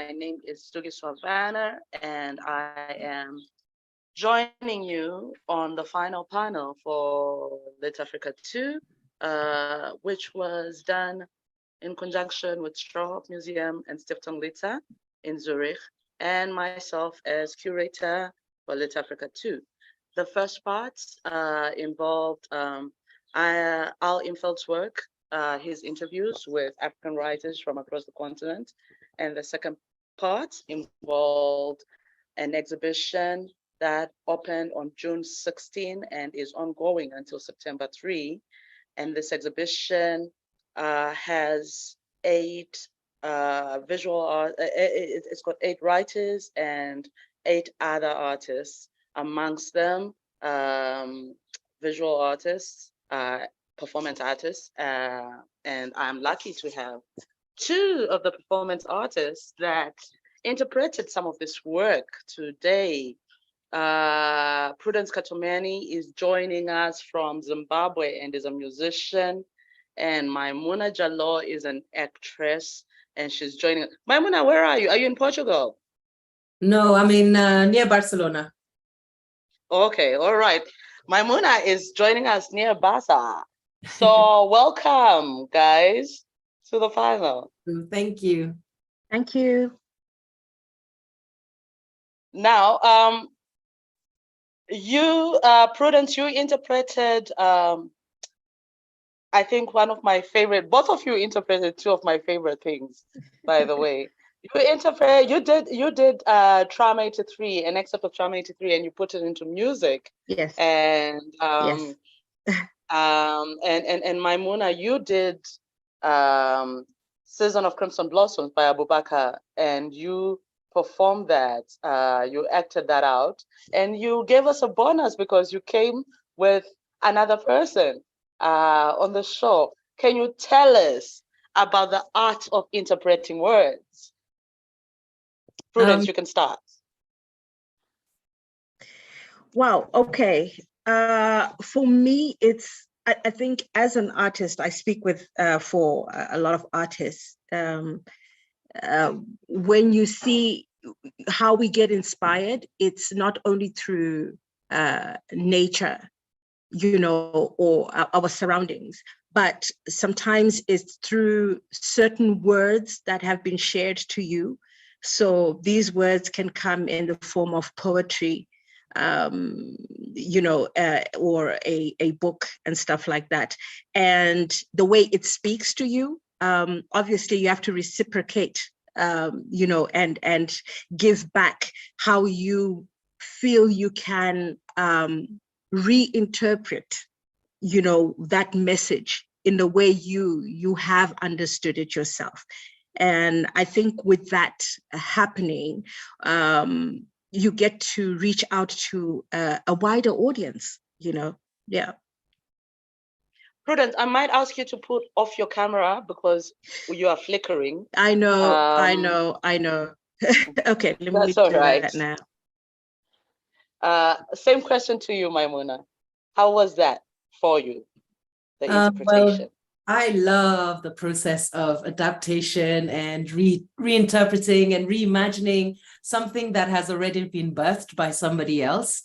My name is Zukiswa Wanner, and I am joining you on the final panel for Litafrika 2, which was done in conjunction with Strauhof Museum and Stiftung Lita in Zurich, and myself as curator for Litafrika 2. The first part involved Al Imfeld's work, his interviews with African writers from across the continent. And the second part involved an exhibition that opened on June 16 and is ongoing until September 3. And this exhibition has 8 visual art, it's got 8 writers and 8 other artists, amongst them visual artists, performance artists, and I'm lucky to have 2 of the performance artists that interpreted some of this work today. Prudence Katomeni is joining us from Zimbabwe and is a musician, and Maïmouna Jallow is an actress, and she's joining us. Maïmouna, where are you? Are you in Portugal? No, I'm in near Barcelona. Okay, all right. Maïmouna is joining us near Barca. So welcome, guys, to the panel. Thank you. Thank you. Now, you, Prudence, you interpreted, I think one of my favorite, both of you interpreted 2 of my favorite things, by the way. You did Tram 83, an excerpt of Tram 83, and you put it into music. Yes. And yes. And Maïmouna, you did Season of Crimson Blossoms by Abubakar, and you performed that. You acted that out, and you gave us a bonus because you came with another person on the show. Can you tell us about the art of interpreting words? Prudence, you can start. Wow. Okay. For me, it's, I think as an artist, I speak with for a lot of artists. When you see how we get inspired, it's not only through nature, you know, or our surroundings, but sometimes it's through certain words that have been shared to you. So these words can come in the form of poetry, you know, or a book and stuff like that. And the way it speaks to you, obviously you have to reciprocate, you know, and give back how you feel you can reinterpret, you know, that message in the way you have understood it yourself. And I think with that happening, you get to reach out to a wider audience, you know. Yeah. Prudence, I might ask you to put off your camera because you are flickering. I know. Okay, let me do that now. Same question to you, Maïmouna. How was that for you, the interpretation? Well, I love the process of adaptation and reinterpreting and reimagining something that has already been birthed by somebody else.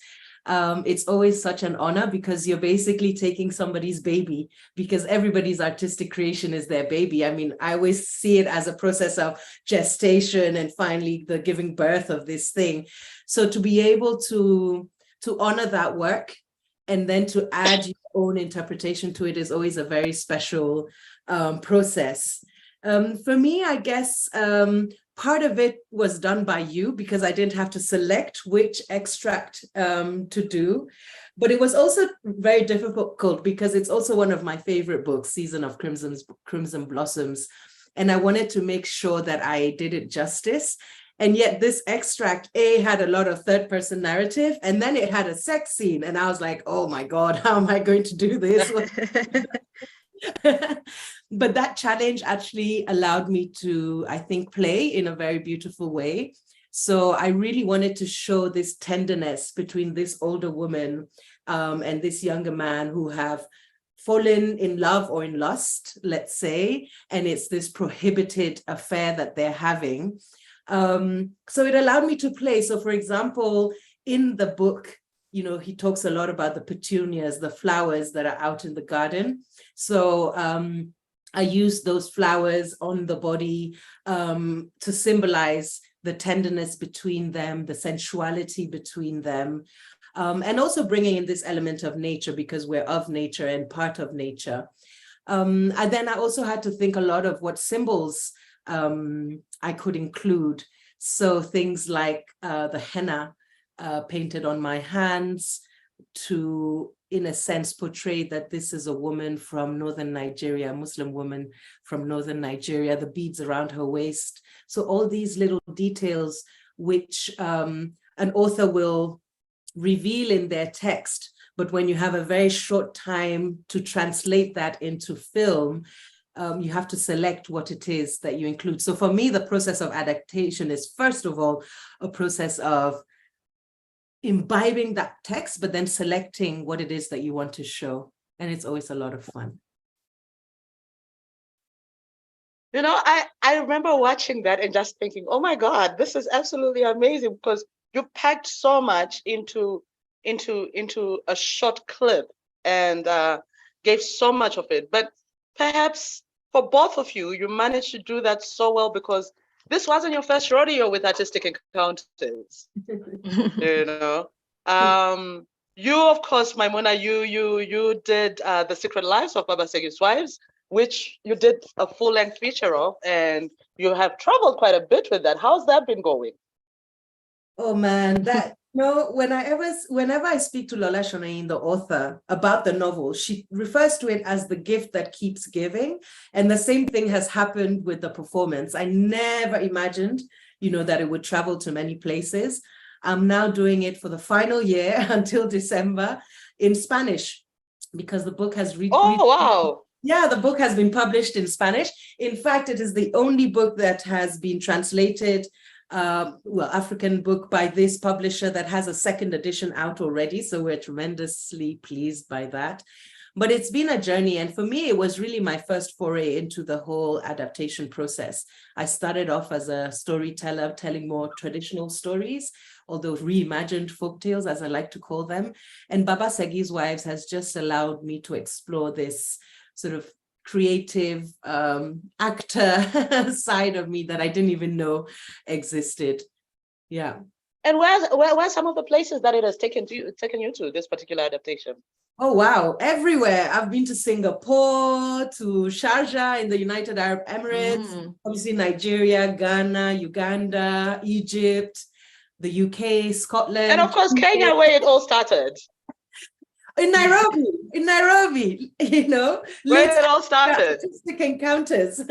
It's always such an honor because you're basically taking somebody's baby, because everybody's artistic creation is their baby. I mean, I always see it as a process of gestation and finally the giving birth of this thing. So to be able to honor that work and then to add your own interpretation to it is always a very special process. For me, I guess part of it was done by you because I didn't have to select which extract to do, but it was also very difficult because it's also one of my favorite books, Season of Crimson Blossoms, and I wanted to make sure that I did it justice. And yet this extract, had a lot of third-person narrative, and then it had a sex scene, and I was like, oh my God, how am I going to do this? But that challenge actually allowed me to, I think, play in a very beautiful way. So I really wanted to show this tenderness between this older woman and this younger man who have fallen in love or in lust, let's say, and it's this prohibited affair that they're having. So it allowed me to play. So for example, in the book, you know, he talks a lot about the petunias, the flowers that are out in the garden. So I used those flowers on the body to symbolize the tenderness between them, the sensuality between them, and also bringing in this element of nature, because we're of nature and part of nature. And then I also had to think a lot of what symbols I could include. So things like the henna painted on my hands to, in a sense, portray that this is a woman from northern Nigeria, a Muslim woman from northern Nigeria, the beads around her waist. So all these little details which an author will reveal in their text, but when you have a very short time to translate that into film, you have to select what it is that you include. So for me, the process of adaptation is, first of all, a process of imbibing that text, but then selecting what it is that you want to show. And it's always a lot of fun. You know, I remember watching that and just thinking, oh my God, this is absolutely amazing, because you packed so much into a short clip and gave so much of it. But perhaps for both of you, you managed to do that so well, because this wasn't your first rodeo with artistic encounters. You know, you, of course, Maïmouna, you did The Secret Lives of Baba Segi's Wives, which you did a full-length feature of, and you have traveled quite a bit with that. How's that been going? Oh man, that, you know, whenever I speak to Lola Shonayin, the author, about the novel, she refers to it as the gift that keeps giving. And the same thing has happened with the performance. I never imagined, you know, that it would travel to many places. I'm now doing it for the final year until December in Spanish, because the book has wow. Yeah, the book has been published in Spanish. In fact, it is the only book that has been translated, African book by this publisher that has a second edition out already. So we're tremendously pleased by that. But it's been a journey. And for me, it was really my first foray into the whole adaptation process. I started off as a storyteller, telling more traditional stories, although reimagined folktales, as I like to call them. And Baba Segi's Wives has just allowed me to explore this sort of creative actor side of me that I didn't even know existed. Yeah. And where are some of the places that it has taken you to, this particular adaptation? Oh, wow. Everywhere. I've been to Singapore, to Sharjah in the United Arab Emirates, obviously Nigeria, Ghana, Uganda, Egypt, the UK, Scotland. And of course, Kenya, where it all started. In Nairobi, you know. Where it all started. Artistic encounters.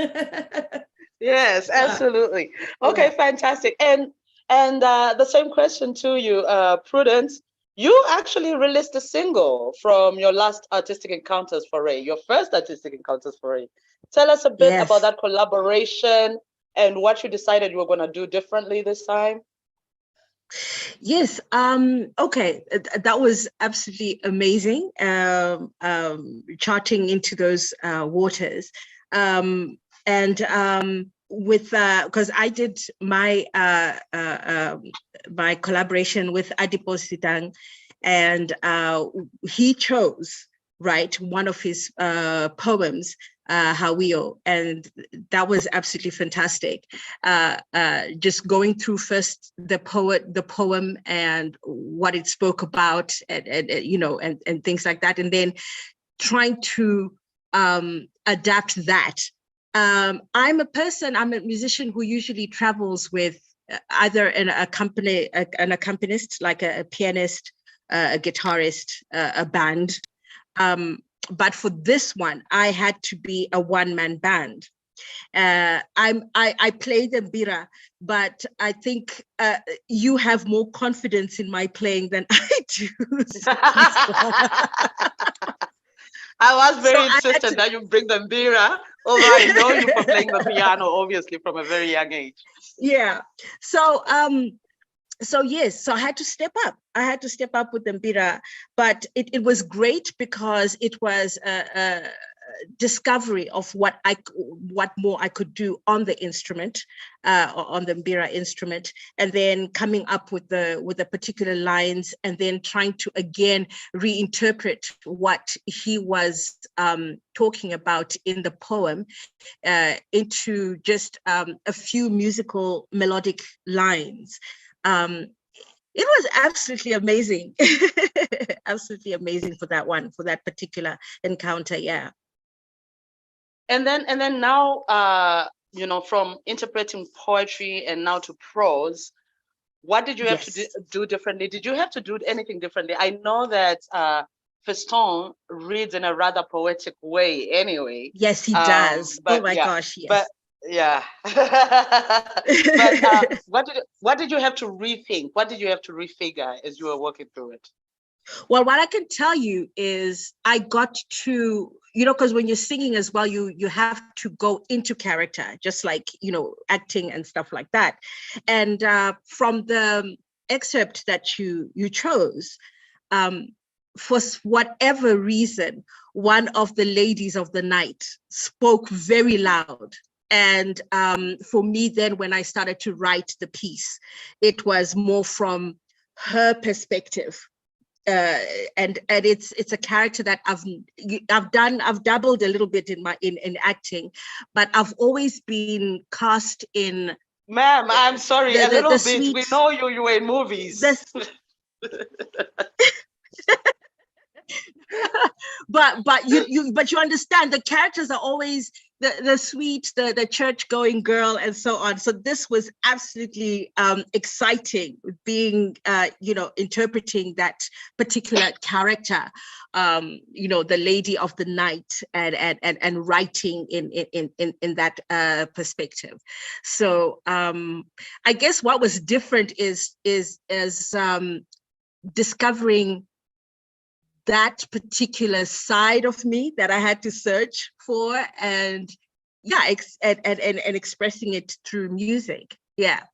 Yes, absolutely. Okay, fantastic. And the same question to you, Prudence. You actually released a single from your last Artistic Encounters foray, your first Artistic Encounters foray. Tell us a bit about that collaboration and what you decided you were going to do differently this time. Yes. Okay. That was absolutely amazing. Charting into those waters, with because I did my my collaboration with Adipo Sitang, and he chose one of his poems, Hawio, and that was absolutely fantastic. Just going through first the poem and what it spoke about, and you know, and things like that, and then trying to adapt that. I'm a musician who usually travels with either an accompanist, like a pianist, a guitarist, a band. But for this one, I had to be a one-man band. I play the mbira, but I think you have more confidence in my playing than I do. I was very insistent that you bring the mbira, although I know you for playing the piano, obviously, from a very young age. Yeah. So yes, so I had to step up. I had to step up with the mbira, but it was great because it was discovery of what more I could do on the instrument, on the mbira instrument, and then coming up with the particular lines, and then trying to again reinterpret what he was talking about in the poem into just a few musical melodic lines. It was absolutely amazing, absolutely amazing for that particular encounter. Yeah. And then now, from interpreting poetry and now to prose, what did you have to do differently? Did you have to do anything differently? I know that Fiston reads in a rather poetic way anyway. Yes, he does. Oh my gosh, yes. But yeah. But what did you have to rethink? What did you have to refigure as you were working through it? Well, what I can tell you is I got to, because when you're singing as well, you have to go into character, just like, acting and stuff like that. And from the excerpt that you chose, for whatever reason, one of the ladies of the night spoke very loud. And for me, then when I started to write the piece, it was more from her perspective. And it's a character that I've dabbled a little bit in acting, but I've always been cast in. Ma'am, I'm sorry, a little bit. Sweet, we know you were in movies. But you understand, the characters are always the sweet, the church-going girl, and so on. So this was absolutely exciting, being interpreting that particular character, the lady of the night, and writing in that perspective. So I guess what was different is discovering that particular side of me that I had to search for, and and expressing it through music. Yeah.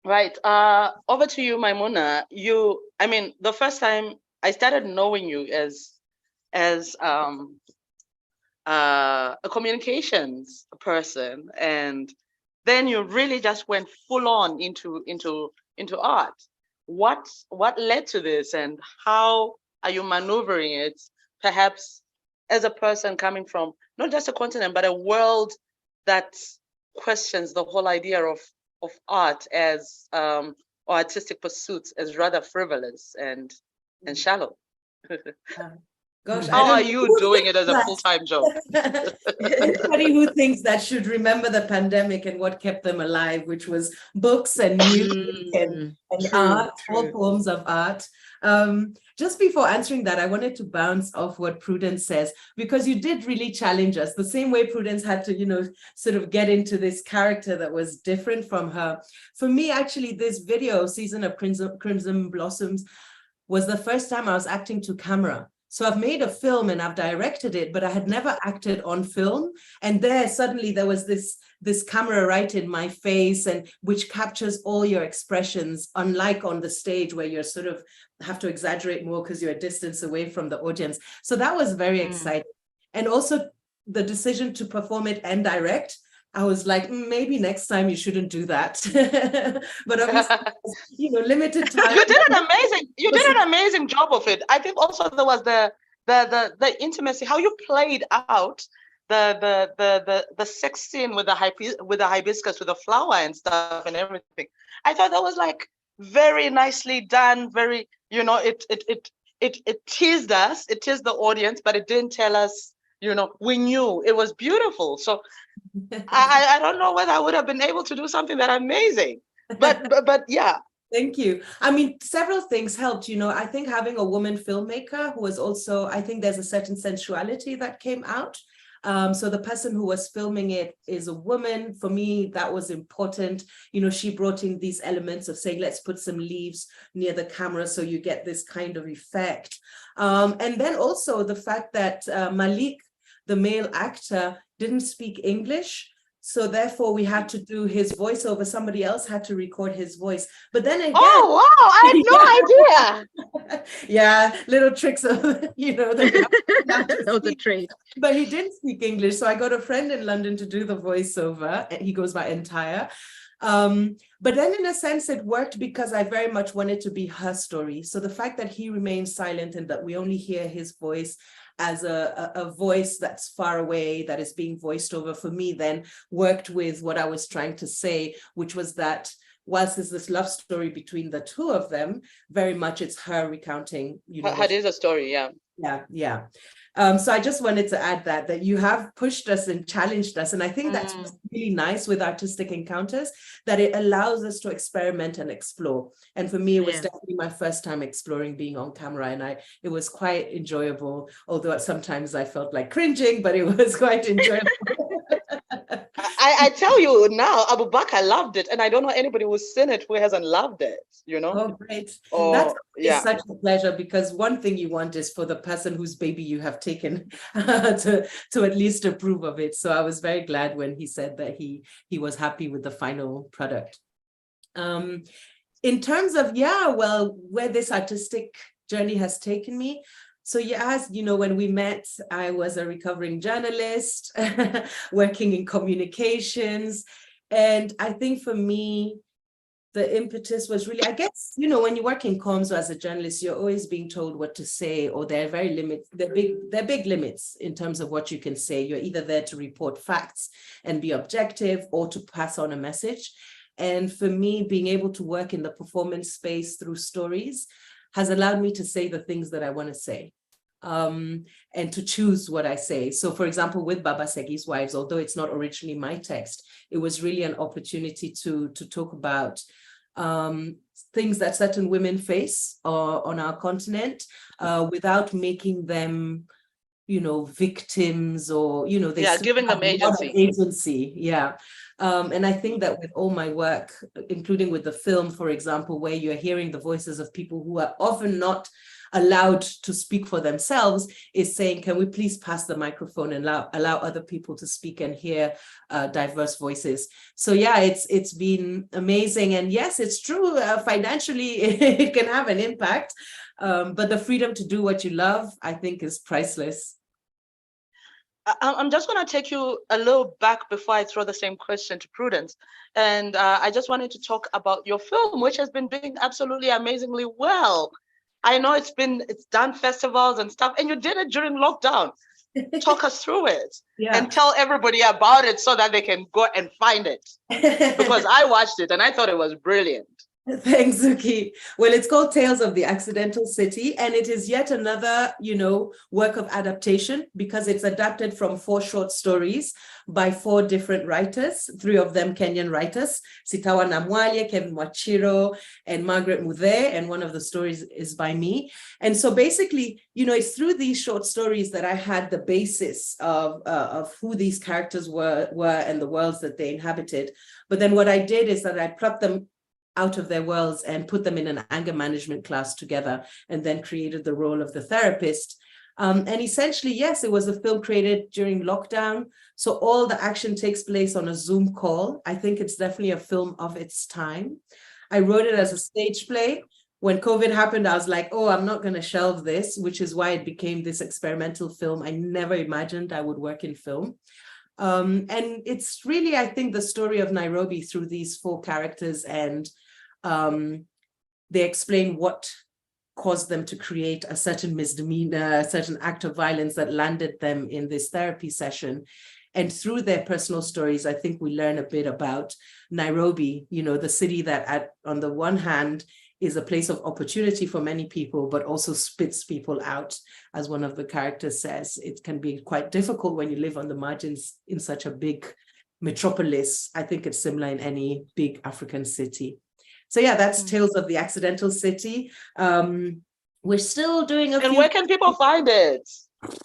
Right. Over to you, Maïmouna. The first time I started knowing you as a communications person, and then you really just went full on into art. What led to this, and how are you maneuvering it, perhaps as a person coming from not just a continent, but a world that questions the whole idea of art as or artistic pursuits as rather frivolous and shallow? Gosh, how are you doing it as a full-time job? Anybody who thinks that should remember the pandemic and what kept them alive, which was books and music and art, all forms of art. Just before answering that, I wanted to bounce off what Prudence says, because you did really challenge us the same way Prudence had to, sort of get into this character that was different from her. For me, actually, this video, Season of Crimson Blossoms, was the first time I was acting to camera. So I've made a film and I've directed it, but I had never acted on film. And suddenly there was this camera right in my face, and which captures all your expressions, unlike on the stage where you're sort of have to exaggerate more because you're a distance away from the audience. So that was very exciting. And also the decision to perform it and direct, I was like, maybe next time you shouldn't do that. But obviously, limited time. You did an amazing job of it. I think also there was the intimacy, how you played out the sex scene with the hibiscus, with the flower and stuff and everything. I thought that was like very nicely done. Very, it teased us, it teased the audience, but it didn't tell us. We knew it was beautiful. So I don't know whether I would have been able to do something that amazing, but yeah. Thank you. Several things helped. I think having a woman filmmaker who was also, I think there's a certain sensuality that came out. So the person who was filming it is a woman. For me, that was important. She brought in these elements of saying, let's put some leaves near the camera so you get this kind of effect. And then also the fact that Malik, the male actor, didn't speak English. So therefore we had to do his voiceover. Somebody else had to record his voice. But then again, Oh, wow, I had no idea. Yeah, little tricks of, That was a trade. But he didn't speak English. So I got a friend in London to do the voiceover. He goes by Entire. But then in a sense, it worked because I very much wanted to be her story. So the fact that he remains silent and that we only hear his voice as a voice that's far away, that is being voiced over, for me then worked with what I was trying to say, which was that whilst there's this love story between the two of them, very much it's her recounting, It is a story, yeah. Yeah. So I just wanted to add that you have pushed us and challenged us. And I think that's what's really nice with artistic encounters, that it allows us to experiment and explore. And for me, it was definitely my first time exploring being on camera. And it was quite enjoyable, although sometimes I felt like cringing, but it was quite enjoyable. I tell you now, Abubakar loved it. And I don't know anybody who's seen it who hasn't loved it, Oh, great. Oh, That's such a pleasure, because one thing you want is for the person whose baby you have taken to at least approve of it. So I was very glad when he said that he was happy with the final product. In terms of, where this artistic journey has taken me. So as you know, when we met, I was a recovering journalist working in communications. And I think for me, the impetus was really, I guess, when you work in comms or as a journalist, you're always being told what to say, or they're big limits in terms of what you can say. You're either there to report facts and be objective, or to pass on a message. And for me, being able to work in the performance space through stories has allowed me to say the things that I want to say, and to choose what I say. So for example, with Baba Segi's Wives, although it's not originally my text, it was really an opportunity to talk about things that certain women face on our continent, without making them, victims, or, they giving them agency. And I think that with all my work, including with the film, for example, where you're hearing the voices of people who are often not allowed to speak for themselves, is saying, can we please pass the microphone and allow other people to speak and hear diverse voices? So it's been amazing. And yes, it's true, financially it can have an impact, but the freedom to do what you love, I think, is priceless. I'm just going to take you a little back before I throw the same question to Prudence. And I just wanted to talk about your film, which has been doing absolutely amazingly well. I know it's done festivals and stuff, and you did it during lockdown. Talk us through it and tell everybody about it so that they can go and find it. Because I watched it and I thought it was brilliant. Thanks, Zuki. Well, it's called Tales of the Accidental City, and it is yet another, work of adaptation, because it's adapted from 4 short stories by 4 different writers, 3 of them Kenyan writers, Sitawa Namwalye, Kevin Wachiro, and Margaret Muthe, and one of the stories is by me. And so basically, it's through these short stories that I had the basis of who these characters were and the worlds that they inhabited. But then what I did is that I plucked them out of their worlds and put them in an anger management class together, and then created the role of the therapist. And essentially, yes, it was a film created during lockdown. So all the action takes place on a Zoom call. I think it's definitely a film of its time. I wrote it as a stage play. When COVID happened, I was like, oh, I'm not going to shelve this, which is why it became this experimental film. I never imagined I would work in film. And it's really, I think, the story of Nairobi through these 4 characters, and they explain what caused them to create a certain misdemeanor, a certain act of violence that landed them in this therapy session. And through their personal stories, I think we learn a bit about Nairobi, the city that on the one hand is a place of opportunity for many people, but also spits people out. As one of the characters says, it can be quite difficult when you live on the margins in such a big metropolis. I think it's similar in any big African city. So that's Tales of the Accidental City. We're still doing And where can people find it?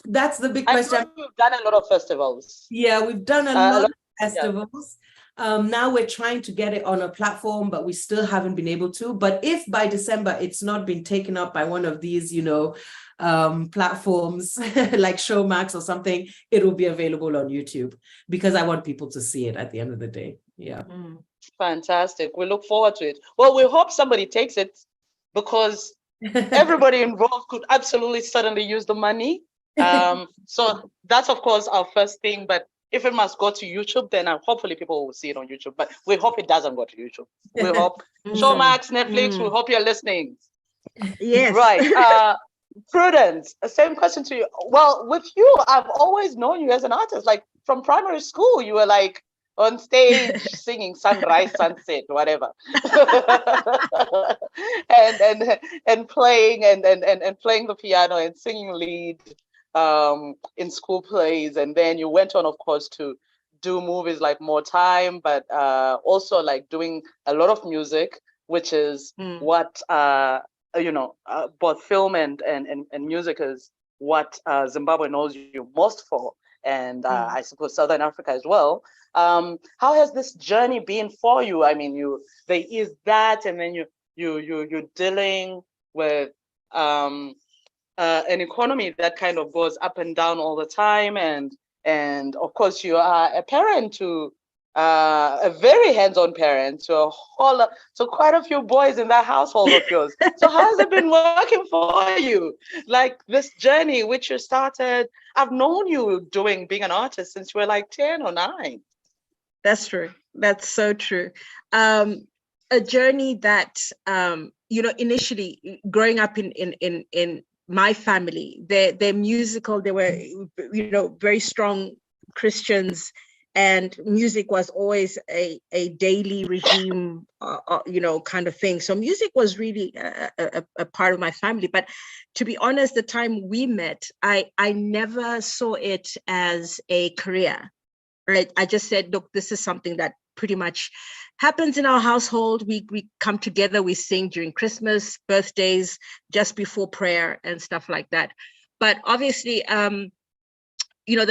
That's the big question. We've done a lot of festivals. Yeah, we've done a lot of festivals. Now we're trying to get it on a platform, but we still haven't been able to. But if by December it's not been taken up by one of these, platforms like Showmax or something, it will be available on YouTube because I want people to see it at the end of the day. Yeah. Fantastic. We look forward to it. Well, we hope somebody takes it because everybody involved could absolutely suddenly use the money. So that's, of course, our first thing. But if it must go to YouTube, then hopefully people will see it on YouTube. But we hope it doesn't go to YouTube. We hope Showmax, Netflix, we hope you're listening. Yes. Right. Prudence, same question to you. Well, with you, I've always known you as an artist. Like from primary school, you were like on stage singing sunrise, sunset, whatever, and playing and playing the piano and singing lead in school plays. And then you went on, of course, to do movies like More Time, but also like doing a lot of music, which is what both film and music is what Zimbabwe knows you most for, and I suppose Southern Africa as well. How has this journey been for you? I mean, there is that, and then you're dealing with an economy that kind of goes up and down all the time, and of course you are a parent to a very hands-on parent to quite a few boys in that household of yours. So how has it been working for you? Like this journey which you started, I've known you being an artist since you were like 10 or 9. That's true. That's so true. A journey that initially growing up in my family, they're musical, they were very strong Christians, and music was always a daily regime, kind of thing. So music was really a part of my family. But to be honest, the time we met, I never saw it as a career. Right? I just said, look, this is something that pretty much happens in our household. We come together, we sing during Christmas, birthdays, just before prayer and stuff like that. But obviously, the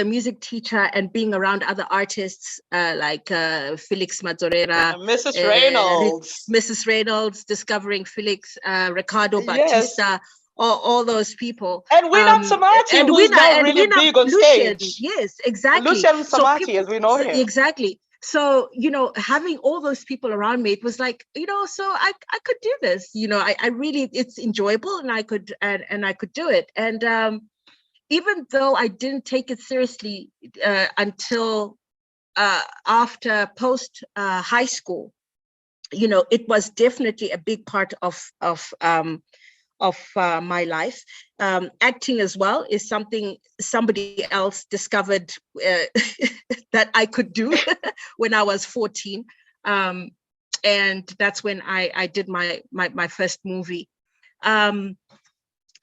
music teacher and being around other artists like Felix Mazzorera, Mrs. Reynolds, discovering Felix, Ricardo Batista, all those people. And Wina Samati, who's now really big on stage. Yes, exactly. Lucian Samati, as we know him. Exactly. So, having all those people around me, it was like, so I could do this. I really, it's enjoyable, and I could do it. And even though I didn't take it seriously until after post high school, it was definitely a big part of my life. Acting as well is something somebody else discovered that I could do when I was 14. And that's when I did my first movie.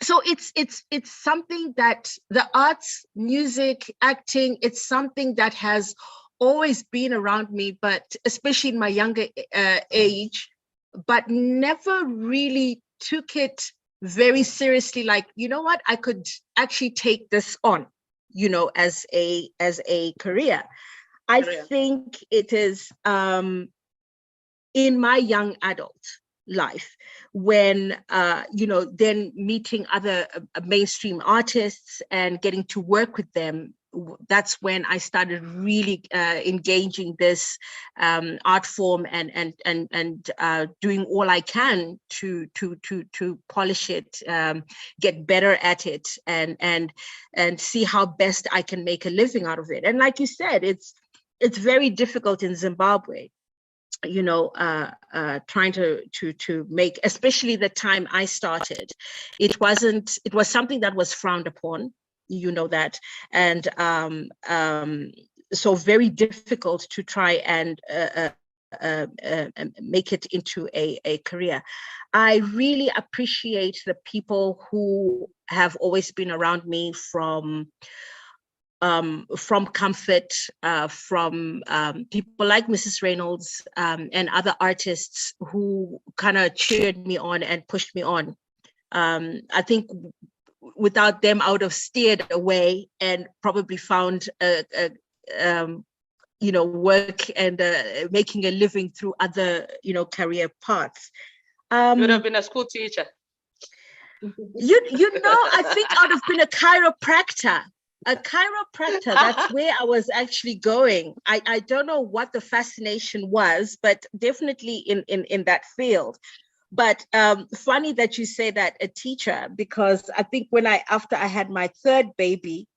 So it's something that the arts, music, acting, it's something that has always been around me, but especially in my younger age, but never really took it very seriously. Like, what, I could actually take this on, as a career. I think it is in my young adult life when then meeting other mainstream artists and getting to work with them. That's when I started really engaging this art form and doing all I can to polish it, get better at it, and see how best I can make a living out of it. And like you said, it's very difficult in Zimbabwe, trying to make, especially the time I started, it was something that was frowned upon, that, and so very difficult to try and make it into a career. I really appreciate the people who have always been around me, from comfort, from people like Mrs. Reynolds and other artists who kind of cheered me on and pushed me on. I think without them, I would have steered away and probably found work and making a living through other career paths. You would have been a school teacher. I think I'd have been a chiropractor. That's where I was actually going. I don't know what the fascination was, but definitely in that field. But funny that you say that, a teacher, because I think after I had my third baby,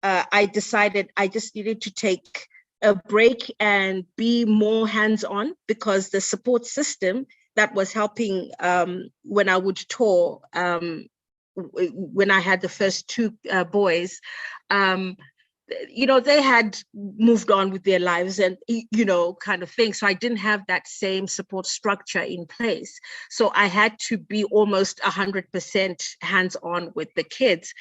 I decided I just needed to take a break and be more hands-on, because the support system that was helping when I would tour, when I had the first two boys, they had moved on with their lives and, kind of thing. So I didn't have that same support structure in place. So I had to be almost 100% hands-on with the kids.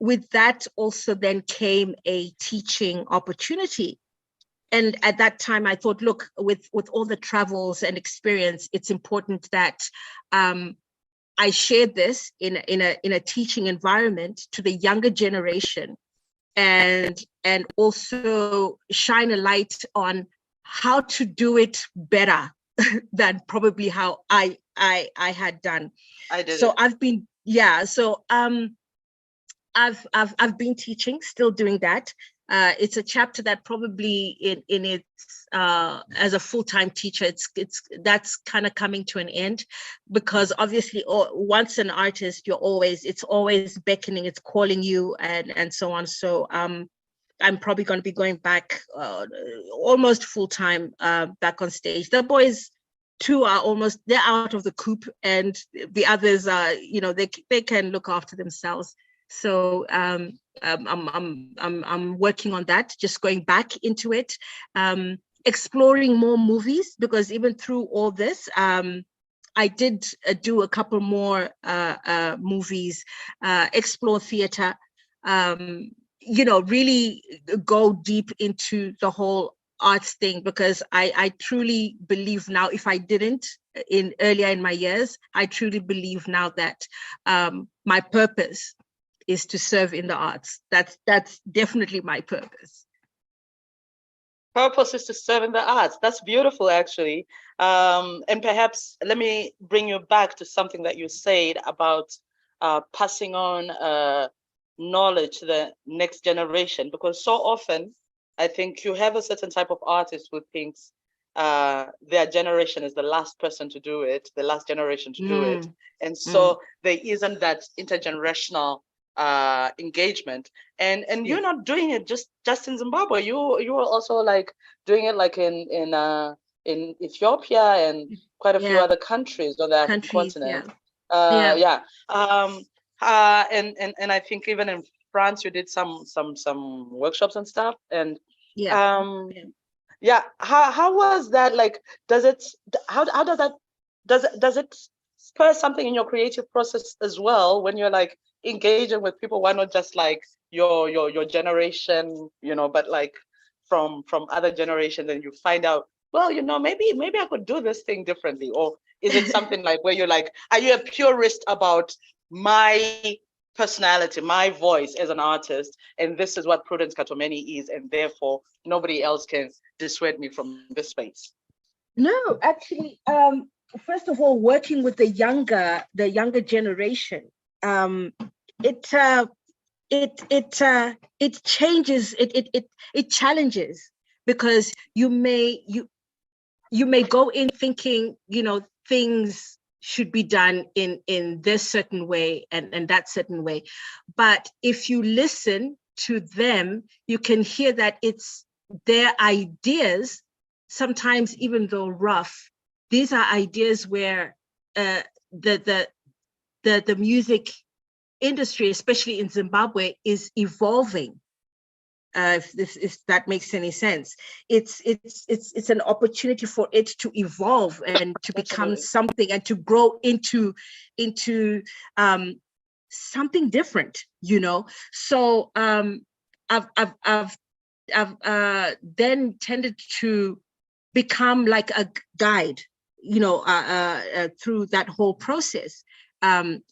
With that also then came a teaching opportunity. And at that time, I thought, look, with all the travels and experience, it's important that I shared this in a teaching environment to the younger generation, and also shine a light on how to do it better than probably how I had done. I did. So I've been I've been teaching, still doing that. It's a chapter that probably in its as a full-time teacher, that's kind of coming to an end, because obviously once an artist, it's always beckoning, it's calling you and so on. So I'm probably going to be going back almost full-time back on stage. The boys too they're out of the coop, and the others are, they can look after themselves. So I'm working on that, just going back into it, exploring more movies, because even through all this, I did do a couple more movies, explore theater, really go deep into the whole arts thing, because I truly believe now, if I didn't earlier in my years, I truly believe now that my purpose is to serve in the arts. That's definitely my purpose. Purpose is to serve in the arts. That's beautiful, actually. And perhaps let me bring you back to something that you said about passing on knowledge to the next generation, because so often I think you have a certain type of artist who thinks their generation is the last person to do it, the last generation to do it. And so there isn't that intergenerational engagement, and you're not doing it just in Zimbabwe. You were also like doing it like in Ethiopia and quite a few other countries on the African continent. And I think even in France you did some workshops and stuff. And how was that? Like, does it spur something in your creative process as well when you're like engaging with people who are not just like your generation, but like from other generations, and you find out, well, maybe I could do this thing differently? Or is it something like where you're like, are you a purist about my personality, my voice as an artist, and this is what Prudence Katomeni is, and therefore nobody else can dissuade me from this space? No, actually, first of all, working with the younger generation, it changes, it challenges, because you may go in thinking, things should be done in this certain way and that certain way. But if you listen to them, you can hear that it's their ideas, sometimes even though rough. These are ideas where the music industry, especially in Zimbabwe, is evolving. If that makes any sense, it's an opportunity for it to evolve and to become something, and to grow into something different. So I've then tended to become like a guide, through that whole process.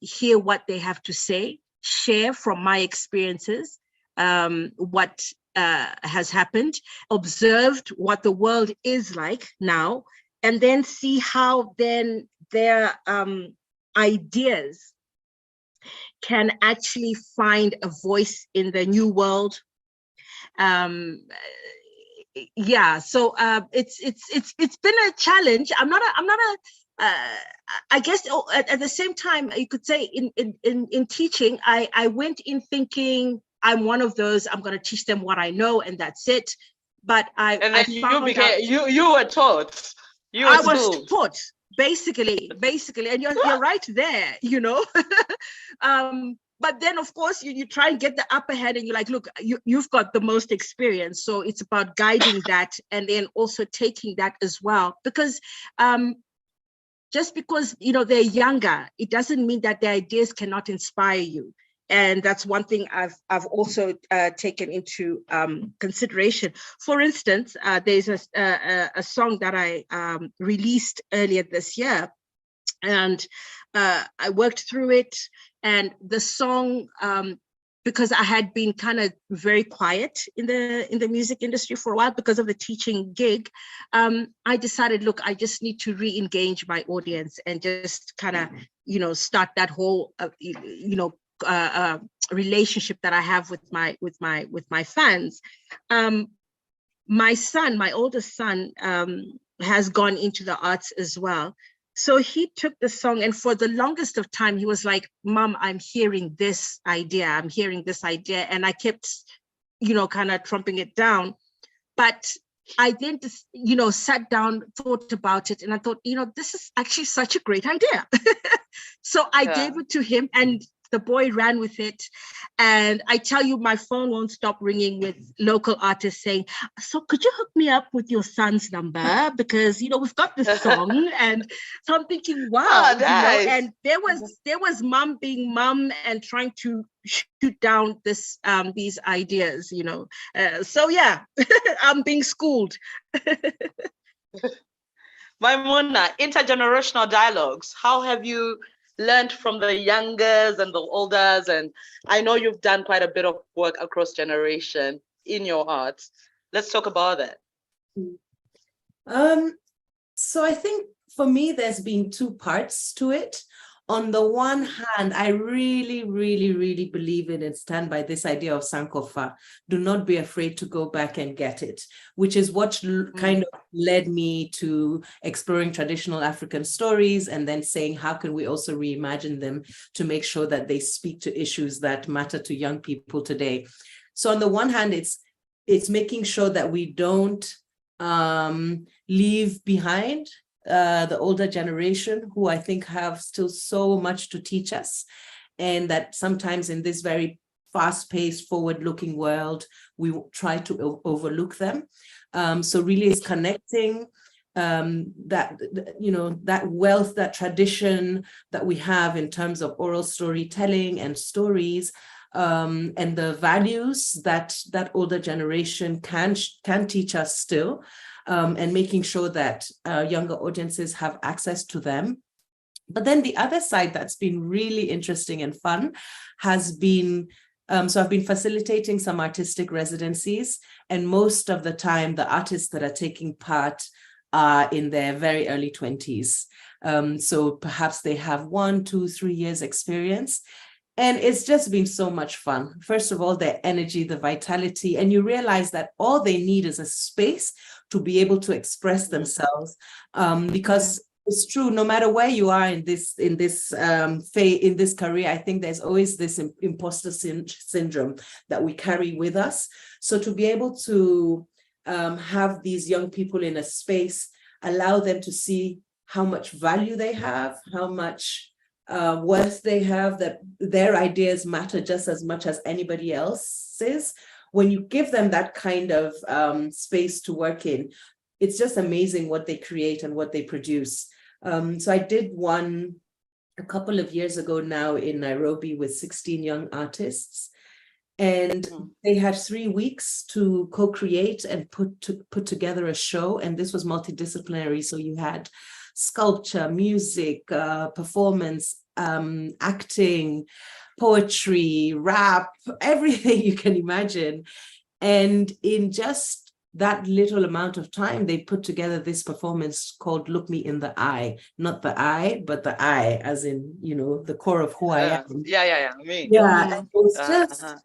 Hear what they have to say, share from my experiences, what has happened, observed what the world is like now, and then see how then their ideas can actually find a voice in the new world. Yeah, so it's been a challenge. I guess at the same time, you could say in teaching, I went in thinking I'm one of those, I'm going to teach them what I know and that's it. But and then you were taught. I was taught, basically, and you're right there, you know. But then, of course, you try and get the upper hand, and you're like, look, you've got the most experience, so it's about guiding that, and then also taking that as well, because just because, you know, they're younger, it doesn't mean that their ideas cannot inspire you. And that's one thing I've also taken into consideration. For instance, there's a song that I released earlier this year, and I worked through it. And the song, because I had been kind of very quiet in the music industry for a while because of the teaching gig, I decided, look, I just need to re-engage my audience and just kind of, you know, start that whole, you know, relationship that I have with my fans. My son, my oldest son, has gone into the arts as well. So he took the song, and for the longest of time, he was like, Mom, I'm hearing this idea. And I kept, you know, kind of trumping it down. But I then just, you know, sat down, thought about it, and I thought, you know, this is actually such a great idea. So I gave it to him, and the boy ran with it. And I tell you, my phone won't stop ringing with local artists saying, so could you hook me up with your son's number? Because, you know, we've got this song. And so I'm thinking, wow, nice. You know, and there was mom being mom and trying to shoot down these ideas, you know. So yeah, I'm being schooled. Maïmouna, intergenerational dialogues. How have you learned from the youngers and the olders? And I know you've done quite a bit of work across generation in your art. Let's talk about that. So I think for me, there's been two parts to it. On the one hand, I really, really, really believe in and stand by this idea of Sankofa. Do not be afraid to go back and get it, which is what kind of led me to exploring traditional African stories and then saying, how can we also reimagine them to make sure that they speak to issues that matter to young people today? So on the one hand, it's making sure that we don't leave behind the older generation, who I think have still so much to teach us, and that sometimes in this very fast-paced, forward-looking world, we try to overlook them. So really it's connecting that, you know, that wealth, that tradition that we have in terms of oral storytelling and stories, and the values that older generation can teach us still. And making sure that younger audiences have access to them. But then the other side that's been really interesting and fun has been, so I've been facilitating some artistic residencies, and most of the time the artists that are taking part are in their very early 20s. So perhaps they have 1, 2, 3 years experience. And it's just been so much fun. First of all, their energy, the vitality, and you realize that all they need is a space to be able to express themselves. Because it's true, no matter where you are in this career, I think there's always this imposter syndrome that we carry with us. So to be able to have these young people in a space, allow them to see how much value they have, how much worth they have, that their ideas matter just as much as anybody else's. When you give them that kind of space to work in, it's just amazing what they create and what they produce. So I did one a couple of years ago now in Nairobi with 16 young artists, and they had 3 weeks to co-create and put together a show, and this was multidisciplinary. So you had sculpture, music, performance, acting, poetry, rap, everything you can imagine. And in just that little amount of time, they put together this performance called Look Me in the Eye, not the eye, but the eye, as in, the core of who I am. Me. Yeah, it was just, Uh-huh.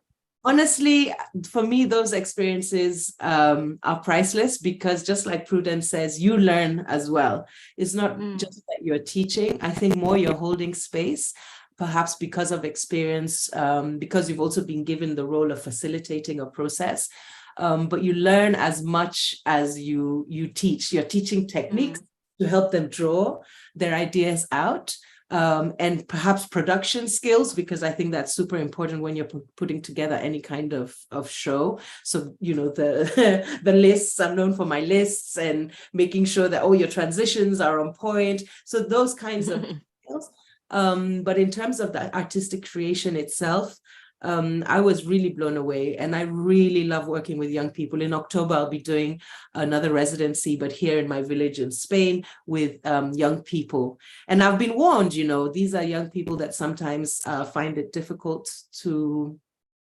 honestly, for me, those experiences are priceless, because just like Prudence says, you learn as well. It's not just that you're teaching. I think more you're holding space, perhaps because of experience, because you've also been given the role of facilitating a process. But you learn as much as you teach. You're teaching techniques to help them draw their ideas out. And perhaps production skills, because I think that's super important when you're putting together any kind of show. So, the the lists, I'm known for my lists, and making sure that, your transitions are on point. So those kinds of skills. But in terms of the artistic creation itself, I was really blown away, and I really love working with young people. In October, I'll be doing another residency, but here in my village in Spain, with young people. And I've been warned, these are young people that sometimes find it difficult to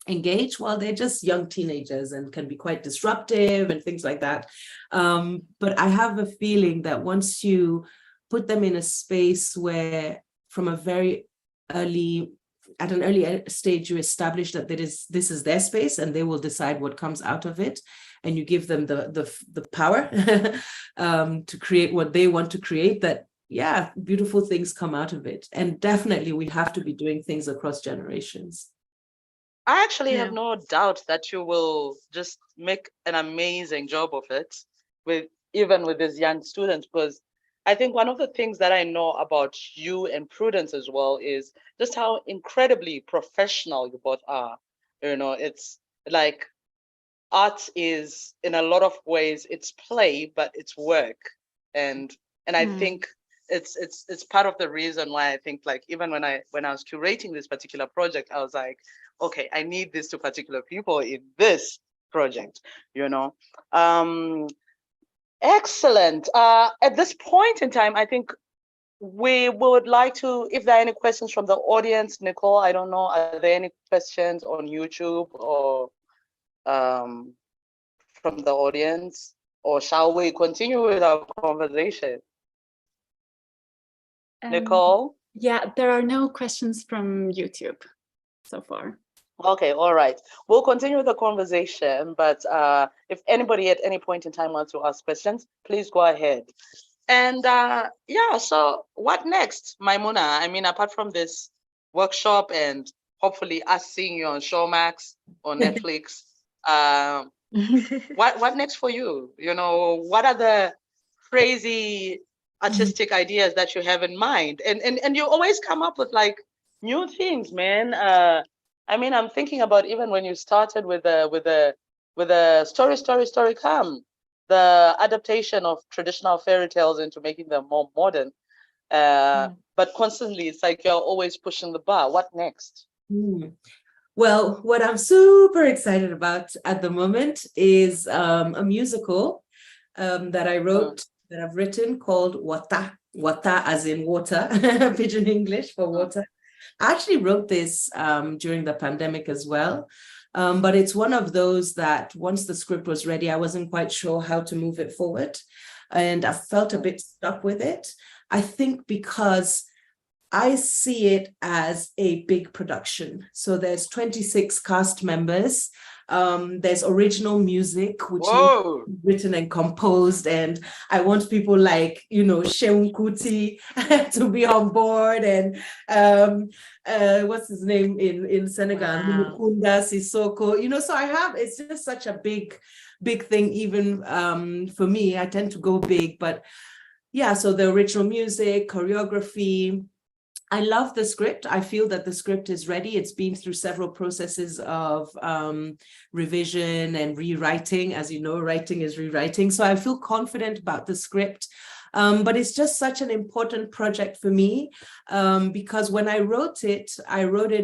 engage while they're just young teenagers, and can be quite disruptive and things like that. But I have a feeling that once you put them in a space where, from a very at an early stage, you establish that this is their space, and they will decide what comes out of it, and you give them the power to create what they want to create, that beautiful things come out of it. And definitely we have to be doing things across generations. I actually have no doubt that you will just make an amazing job of it, even with these young students, because I think one of the things that I know about you and Prudence as well is just how incredibly professional you both are. It's like art is, in a lot of ways, it's play, but it's work. And I think it's part of the reason why I think, like, even when I was curating this particular project, I was like, okay, I need these two particular people in this project, Excellent. At this point in time, I think we would like to, if there are any questions from the audience, Nicole, I don't know, are there any questions on YouTube or from the audience, or shall we continue with our conversation? Nicole? Yeah, there are no questions from YouTube so far. Okay, all right. We'll continue with the conversation, but if anybody at any point in time wants to ask questions, please go ahead. And so what next, Maïmouna? I mean, apart from this workshop and hopefully us seeing you on Showmax or Netflix, what next for you? What are the crazy artistic ideas that you have in mind? And you always come up with like new things, man. I mean, I'm thinking about even when you started with the story come, the adaptation of traditional fairy tales into making them more modern. But constantly, it's like you're always pushing the bar. What next? Well, what I'm super excited about at the moment is a musical that I wrote, that I've written, called Wata as in water, Pidgin English for water. I actually wrote this during the pandemic as well, but it's one of those that once the script was ready, I wasn't quite sure how to move it forward, and I felt a bit stuck with it. I think because I see it as a big production. So there's 26 cast members. There's original music, which is written and composed. And I want people like, Sheun Kuti to be on board. And what's his name in Senegal? Mukunda Sissoko. So it's just such a big thing, even for me. I tend to go big, but so the original music, choreography. I love the script. I feel that the script is ready. It's been through several processes of revision and rewriting. As you know, writing is rewriting. So I feel confident about the script. But it's just such an important project for me because when I wrote it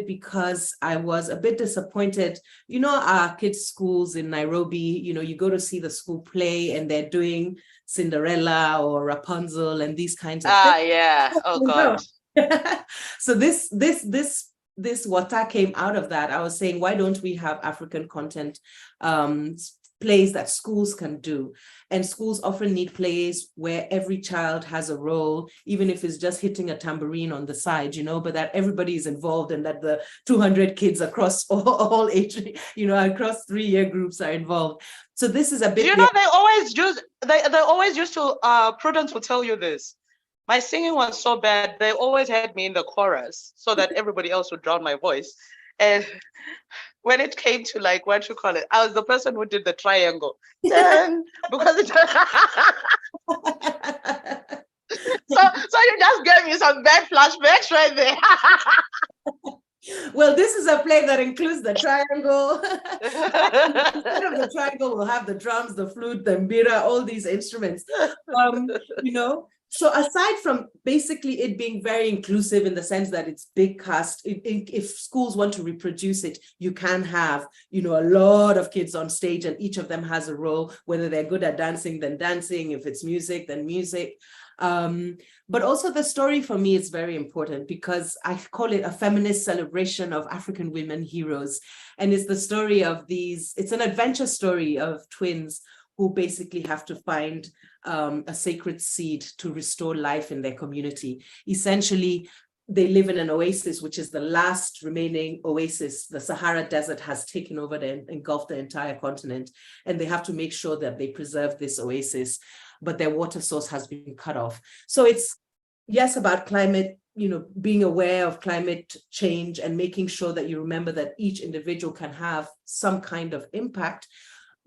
because I was a bit disappointed. Our kids' schools in Nairobi, you go to see the school play and they're doing Cinderella or Rapunzel and these kinds of things. Yeah. Oh, God. So this Wata came out of that. I was saying, why don't we have African content plays that schools can do. And schools often need plays where every child has a role, even if it's just hitting a tambourine on the side, but that everybody is involved and that the 200 kids across all age, across 3-year groups are involved. So this is a bit. They always used to, Prudence will tell you this. My singing was so bad, they always had me in the chorus so that everybody else would drown my voice. And when it came to I was the person who did the triangle. Then, because so you just gave me some bad flashbacks right there. Well, this is a play that includes the triangle. Instead of the triangle, we'll have the drums, the flute, the mbira, all these instruments. So aside from basically it being very inclusive in the sense that it's big cast, if schools want to reproduce it, you can have, a lot of kids on stage and each of them has a role, whether they're good at dancing, then dancing, if it's music, then music. But also the story for me is very important because I call it a feminist celebration of African women heroes. And it's the story of it's an adventure story of twins who basically have to find a sacred seed to restore life in their community. Essentially, they live in an oasis, which is the last remaining oasis. The Sahara Desert has taken over and engulfed the entire continent, and they have to make sure that they preserve this oasis, but their water source has been cut off. So it's, yes, about climate, being aware of climate change and making sure that you remember that each individual can have some kind of impact,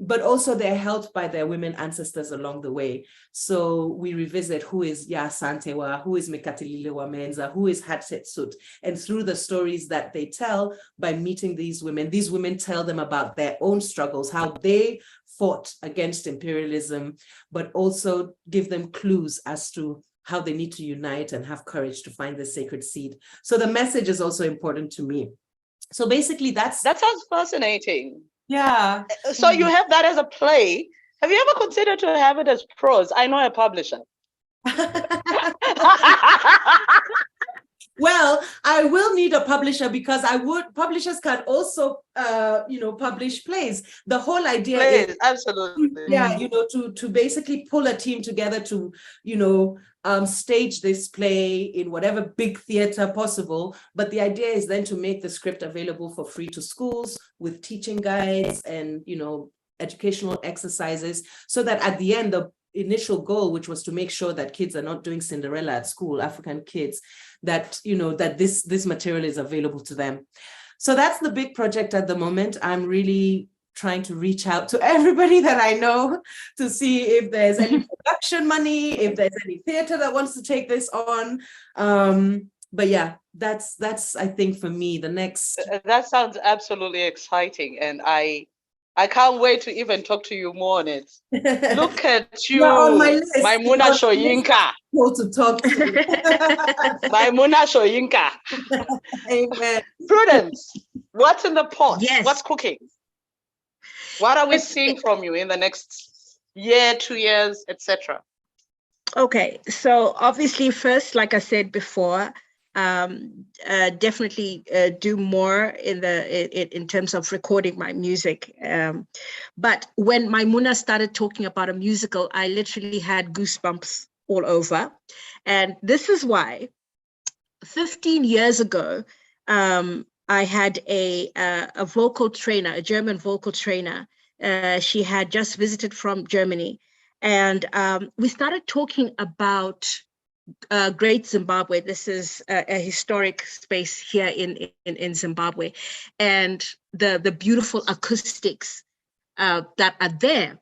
but also they're helped by their women ancestors along the way. So we revisit who is Ya Santewa, who is Mekatilile Wamenza, who is Hatshepsut. And through the stories that they tell by meeting these women tell them about their own struggles, how they fought against imperialism, but also give them clues as to how they need to unite and have courage to find the sacred seed. So the message is also important to me. So basically that sounds fascinating. Yeah. So you have that as a play. Have you ever considered to have it as prose? I know a publisher. Well, I will need a publisher because publishers can also, publish plays. The whole idea is absolutely. Yeah, to basically pull a team together to, stage this play in whatever big theater possible. But the idea is then to make the script available for free to schools with teaching guides and, educational exercises, so that at the end, the initial goal, which was to make sure that kids are not doing Cinderella at school, African kids, that, that this material is available to them. So that's the big project at the moment. I'm really trying to reach out to everybody that I know to see if there's any production money, if there's any theater that wants to take this on. But yeah, that's I think for me the next. That sounds absolutely exciting, and I can't wait to even talk to you more on it. Look at you, on my list. Maïmouna Shoyinka. To talk to. Maïmouna Shoyinka. Amen. Prudence, what's in the pot? Yes. What's cooking? What are we seeing from you in the next year, 2 years, etc.? Okay, so obviously first, like I said before, definitely do more in terms of recording my music. But when Maïmouna started talking about a musical, I literally had goosebumps all over. And this is why 15 years ago, I had a vocal trainer, a German vocal trainer. She had just visited from Germany. And we started talking about Great Zimbabwe. This is a historic space here in Zimbabwe, and the beautiful acoustics that are there.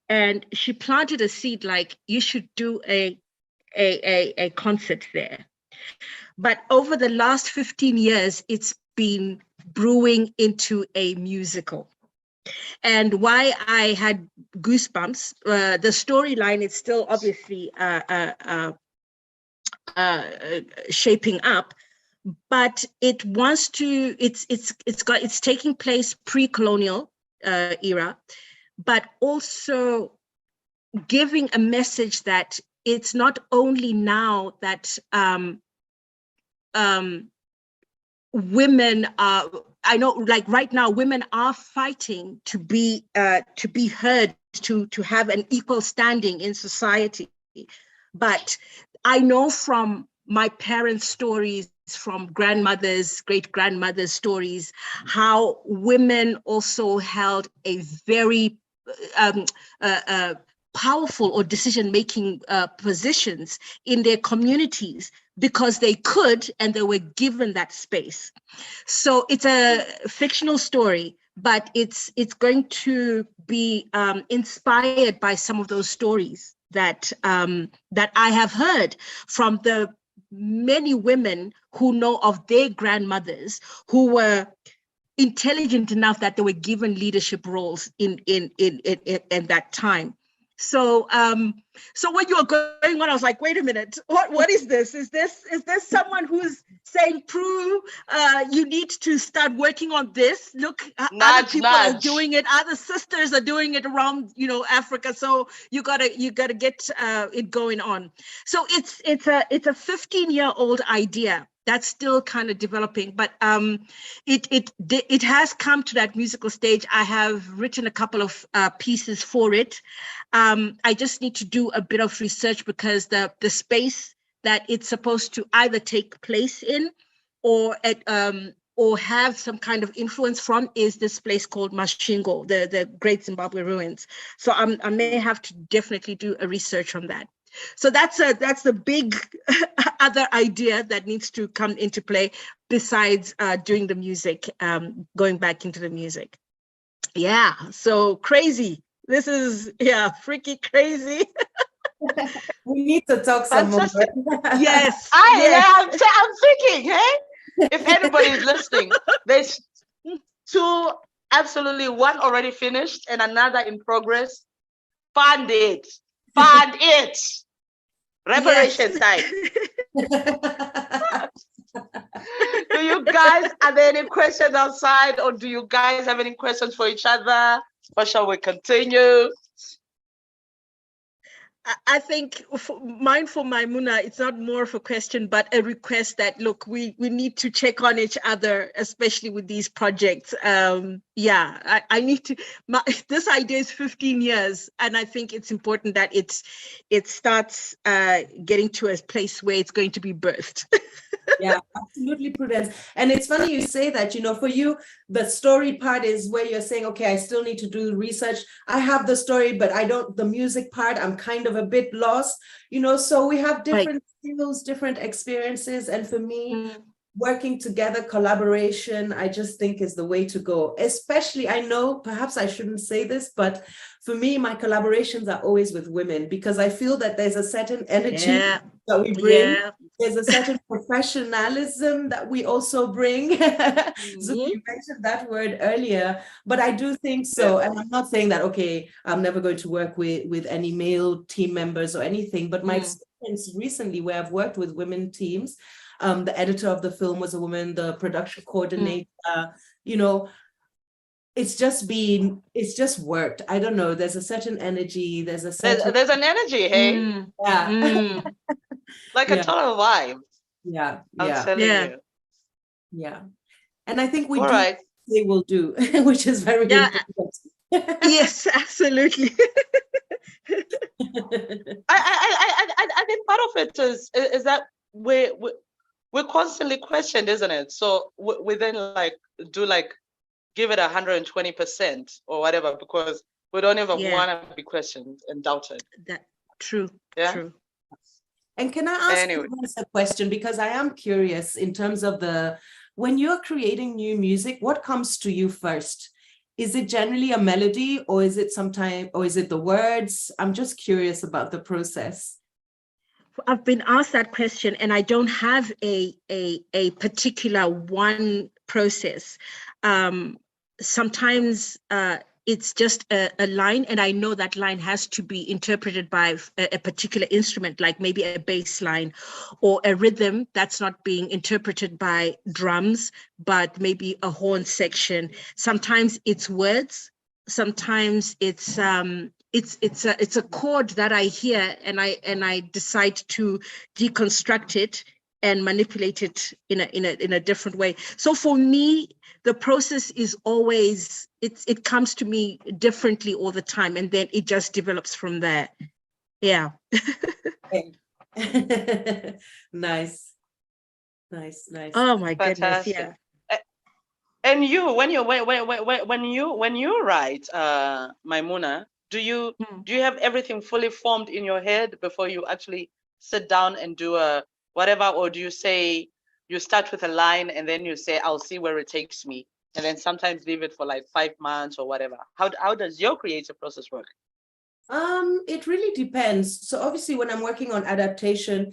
And she planted a seed, like, you should do a concert there. But over the last 15 years, it's been brewing into a musical. And why I had goosebumps, the storyline is still obviously shaping up, but it wants to, it's taking place pre-colonial era, but also giving a message that it's not only now that women are, I know, like right now, women are fighting to be heard, to have an equal standing in society. But I know from my parents' stories, from grandmothers, great-grandmothers' stories, how women also held a very powerful or decision-making positions in their communities because they could and they were given that space. So it's a fictional story, but it's going to be inspired by some of those stories that that I have heard from the many women who know of their grandmothers who were intelligent enough that they were given leadership roles in that time. So so when you were going on, I was like, wait a minute, what is this? Is this someone who's saying, Prue, you need to start working on this? Look, other people are doing it, other sisters are doing it around, you know, Africa. So you gotta get it going on. So it's a 15-year-old idea that's still kind of developing, but it has come to that musical stage. I have written a couple of pieces for it. I just need to do a bit of research because the space that it's supposed to either take place in or have some kind of influence from is this place called Mashingo, the Great Zimbabwe Ruins. So I may have to definitely do a research on that. So that's the big other idea that needs to come into play besides doing the music, going back into the music. Yeah, so crazy. This is, freaky crazy. We need to talk some more. Yes. I'm thinking, hey, if anybody is listening, there's two, absolutely, one already finished and another in progress. Fund it. Reparation time. Do you guys have any questions outside, or do you guys have any questions for each other? Or shall we continue? I think mine for Maïmouna, it's not more of a question, but a request that, look, we need to check on each other, especially with these projects. I need to, this idea is 15 years, and I think it's important that it starts getting to a place where it's going to be birthed. Yeah, absolutely, Prudence. And it's funny you say that, you know, for you, the story part is where you're saying, okay, I still need to do research. I have the story, but I don't, the music part, I'm kind of a bit lost, you know, so we have different skills, different experiences. And for me, working together, collaboration, I just think is the way to go. Especially, I know perhaps I shouldn't say this, but for me, my collaborations are always with women because I feel that there's a certain energy that we bring. There's a certain professionalism that we also bring. So you mentioned that word earlier, but I do think so. And I'm not saying that, okay, I'm never going to work with any male team members or anything, but my experience recently where I've worked with women teams, the editor of the film was a woman, the production coordinator, you know, it's just worked. I don't know. There's a certain energy. There's an energy, hey? Like a total vibe. Yeah. I'm telling you. Yeah. And I think we they will do, which is very important. Yes, absolutely. I think part of it is that we're constantly questioned, isn't it? So we then give it 120% or whatever, because we don't even want to be questioned and doubted. True. And can I ask you a question, because I am curious in terms of when you're creating new music, what comes to you first? Is it generally a melody, or is it the words? I'm just curious about the process. I've been asked that question, and I don't have a particular one process. Sometimes it's just a line, and I know that line has to be interpreted by a particular instrument, like maybe a bass line or a rhythm that's not being interpreted by drums, but maybe a horn section. Sometimes it's words. Sometimes it's a chord that I hear, and I decide to deconstruct it and manipulate it in a different way. So for me, the process is always, it comes to me differently all the time, and then it just develops from there. Yeah. Nice. Oh my goodness, Fantastic. yeah. And you, when you write, Maïmouna, do you have everything fully formed in your head before you actually sit down and do a whatever, or do you say you start with a line and then you say I'll see where it takes me, and then sometimes leave it for like 5 months or whatever? How does your creative process work? It really depends. So obviously when I'm working on adaptation,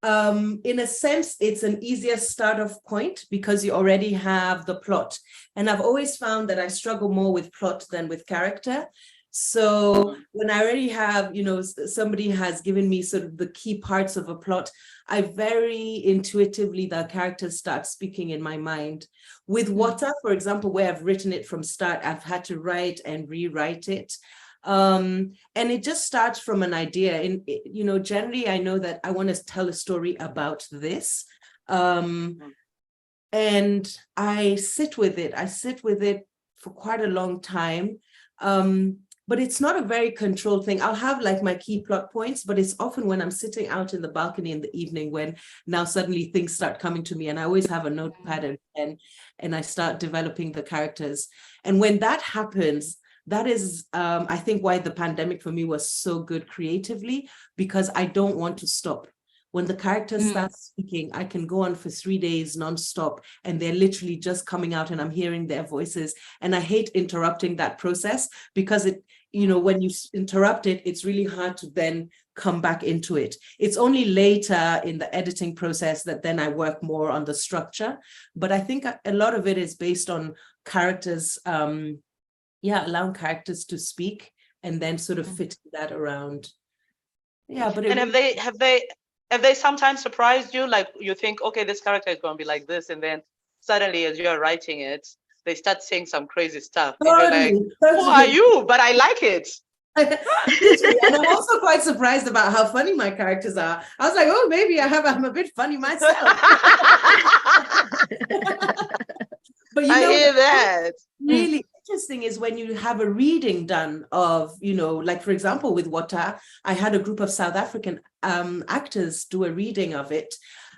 in a sense, it's an easier start-off point because you already have the plot. And I've always found that I struggle more with plot than with character. So when I already have, somebody has given me sort of the key parts of a plot, I very intuitively, the characters start speaking in my mind. With Water, for example, where I've written it from start, I've had to write and rewrite it. And it just starts from an idea. And generally I know that I want to tell a story about this, and I sit with it for quite a long time, but it's not a very controlled thing. I'll have like my key plot points, but it's often when I'm sitting out in the balcony in the evening when now suddenly things start coming to me, and I always have a notepad and pen, and I start developing the characters. And when that happens, that is, I think, why the pandemic for me was so good creatively, because I don't want to stop. When the characters start speaking, I can go on for 3 days nonstop, and they're literally just coming out and I'm hearing their voices. And I hate interrupting that process because it, when you interrupt it, it's really hard to then come back into it. It's only later in the editing process that then I work more on the structure. But I think a lot of it is based on characters, allowing characters to speak and then sort of fit that around. Yeah, but have they sometimes surprised you? Like you think, okay, this character is going to be like this, and then suddenly as you're writing it, they start saying some crazy stuff. And you're like, who are you? But I like it. And I'm also quite surprised about how funny my characters are. I was like, oh, maybe I'm a bit funny myself. But I hear that. Really interesting is when you have a reading done of, like, for example, with Water, I had a group of South African actors do a reading of it.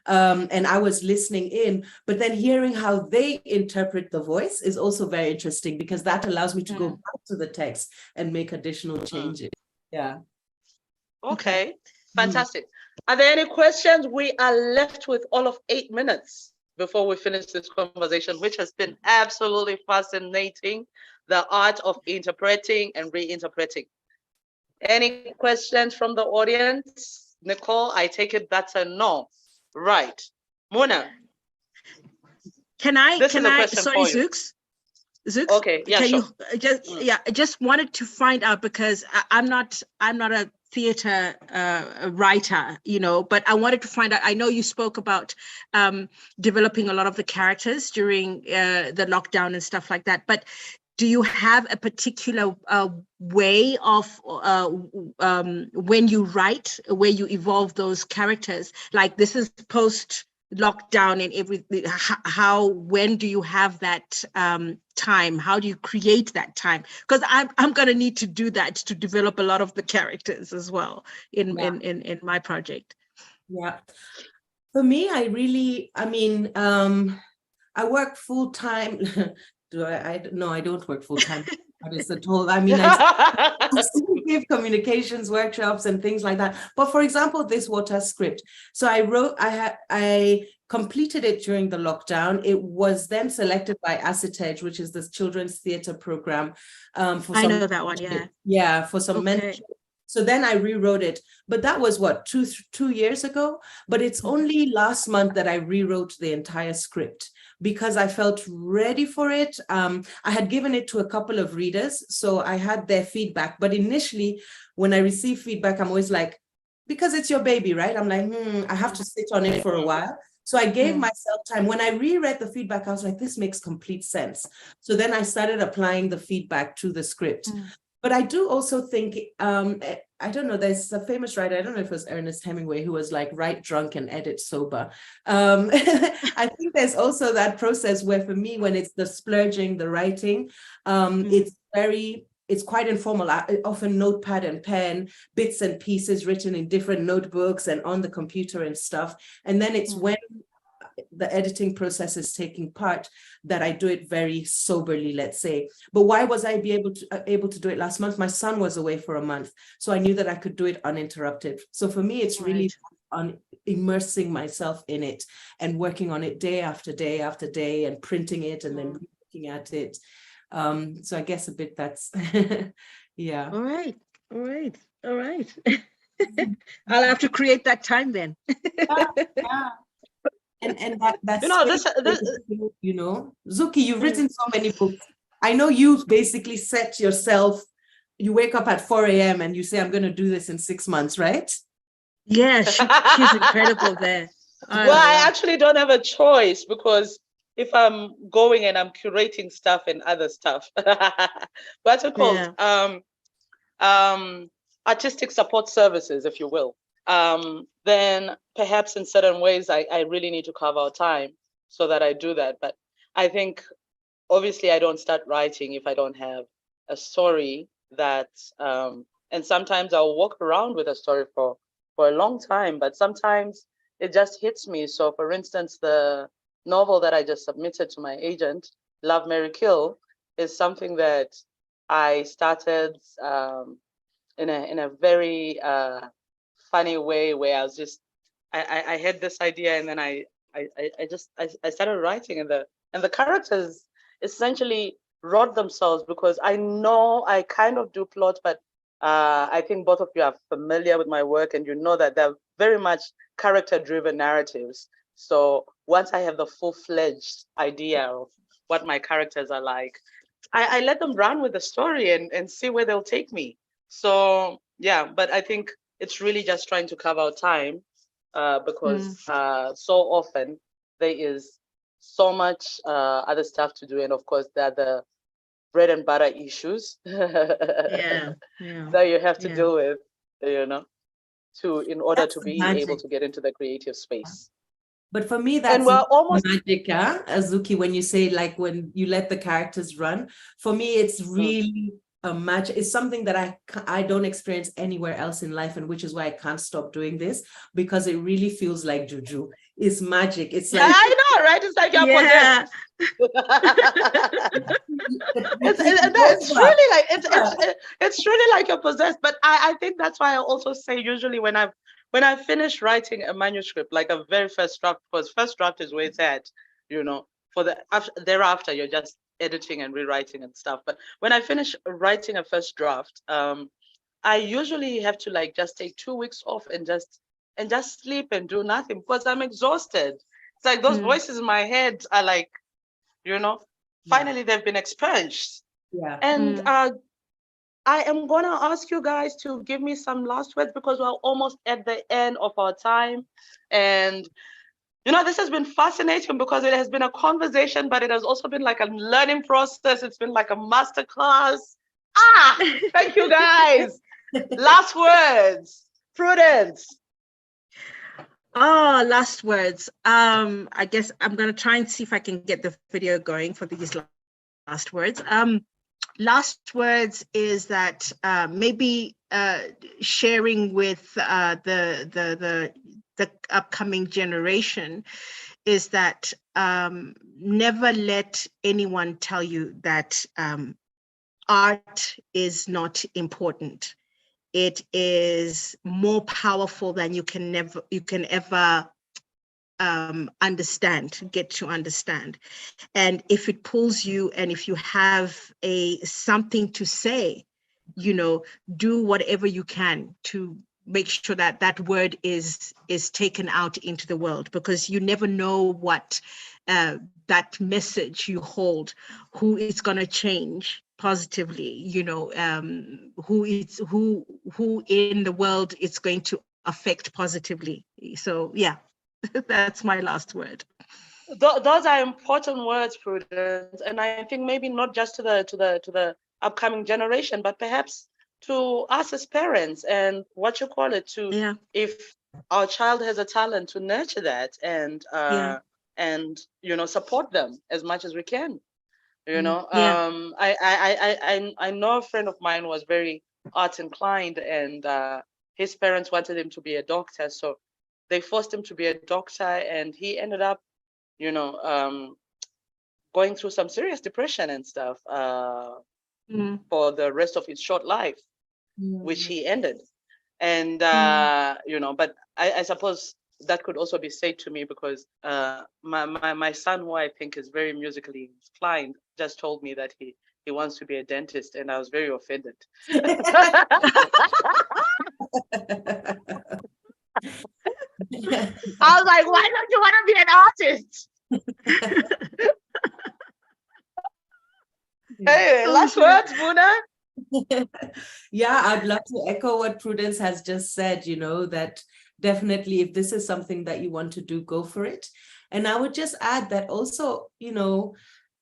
And I was listening in, but then hearing how they interpret the voice is also very interesting, because that allows me to go back to the text and make additional changes. Yeah. Okay, fantastic. Are there any questions? We are left with all of 8 minutes before we finish this conversation, which has been absolutely fascinating. The art of interpreting and reinterpreting. Any questions from the audience? Nicole, I take it that's a no. Right. Muna. Sorry, Zooks. Okay, yeah, sure. I just wanted to find out, because I'm not a theater writer, but I wanted to find out, I know you spoke about developing a lot of the characters during the lockdown and stuff like that, but do you have a particular way of when you write, where you evolve those characters? Like, this is post lockdown and everything. When do you have that time? How do you create that time? Because I'm going to need to do that to develop a lot of the characters as well in my project. Yeah. For me, I work full time. No, I don't work full time. That is at all. I give communications workshops and things like that. But for example, this Water script. So I completed it during the lockdown. It was then selected by Tram, which is this children's theater program. I know that one, yeah. Yeah, for some mentorship. So then I rewrote it, but that was what, two years ago? But it's only last month that I rewrote the entire script, because I felt ready for it. I had given it to a couple of readers, so I had their feedback. But initially, when I receive feedback, I'm always like, because it's your baby, right? I'm like, I have to sit on it for a while. So I gave myself time. When I reread the feedback, I was like, this makes complete sense. So then I started applying the feedback to the script. But I do also think, I don't know, there's a famous writer, I don't know if it was Ernest Hemingway, who was like, write drunk and edit sober. I think there's also that process where for me, when it's the splurging, the writing, it's quite informal, often notepad and pen, bits and pieces written in different notebooks and on the computer and stuff. And then it's when the editing process is taking part that I do it very soberly, let's say. But why was I able to do it last month? My son was away for a month, so I knew that I could do it uninterrupted. So for me, it's really on immersing myself in it and working on it day after day after day and printing it and then looking at it. So I guess a bit that's yeah. All right. I'll have to create that time then. Yeah. And that's Zuki, you've written so many books. I know you basically set yourself, you wake up at 4 a.m. and you say, I'm going to do this in 6 months, right? Yeah, she's incredible there. I actually don't have a choice, because if I'm going and I'm curating stuff and other stuff, what's it called? Artistic support services, if you will. Then perhaps in certain ways, I really need to carve out time so that I do that. But I think, obviously, I don't start writing if I don't have a story that, and sometimes I'll walk around with a story for a long time, but sometimes it just hits me. So for instance, the novel that I just submitted to my agent, Love, Marry, Kill, is something that I started in a very funny way, where I was just, I had this idea, and then I started writing, and the characters essentially wrote themselves, because I know I kind of do plot, but I think both of you are familiar with my work, and you know that they're very much character-driven narratives. So once I have the full-fledged idea of what my characters are like, I let them run with the story and see where they'll take me. So yeah, but I think it's really just trying to carve out time, because so often there is so much other stuff to do, and of course there are the bread and butter issues that you have to deal with, in order to be able to get into the creative space. But for me, that's almost magic, Azuki, when you say, like, when you let the characters run. For me, it's really a magic. It's something that I don't experience anywhere else in life, and which is why I can't stop doing this, because it really feels like juju. It's magic. It's like, I know, right? It's like you're possessed. It's really like you're possessed. But I think that's why I also say, usually when I finish writing a manuscript, like a very first draft, because first draft is where it's at, thereafter you're just editing and rewriting and stuff. But when I finish writing a first draft, I usually have to just take 2 weeks off and just sleep and do nothing, because I'm exhausted. It's like those voices in my head are like, finally they've been expunged. Yeah. And I am going to ask you guys to give me some last words, because we're almost at the end of our time. And, this has been fascinating, because it has been a conversation, but it has also been like a learning process. It's been like a masterclass. Thank you, guys. Last words, Prudence. Last words. I guess I'm going to try and see if I can get the video going for these last words. Last words is that maybe sharing with the upcoming generation is that never let anyone tell you that art is not important. It is more powerful than you can ever get to understand. And if it pulls you, and if you have something to say, do whatever you can to make sure that word is taken out into the world, because you never know what that message you hold, who it's going to change positively, who in the world it's going to affect positively. So yeah, that's my last word. Those are important words, Prudence, and I think maybe not just to the upcoming generation, but perhaps to us as parents and if our child has a talent, to nurture that and support them as much as we can. I know a friend of mine was very arts inclined, and his parents wanted him to be a doctor, so they forced him to be a doctor, and he ended up going through some serious depression and stuff for the rest of his short life, which he ended. And but I suppose that could also be said to me, because my son, who I think is very musically inclined, just told me that he wants to be a dentist, and I was very offended. I was like, why don't you want to be an artist? Hey, last words, Muna. Yeah, I'd love to echo what Prudence has just said, that definitely if this is something that you want to do, go for it. And I would just add that also,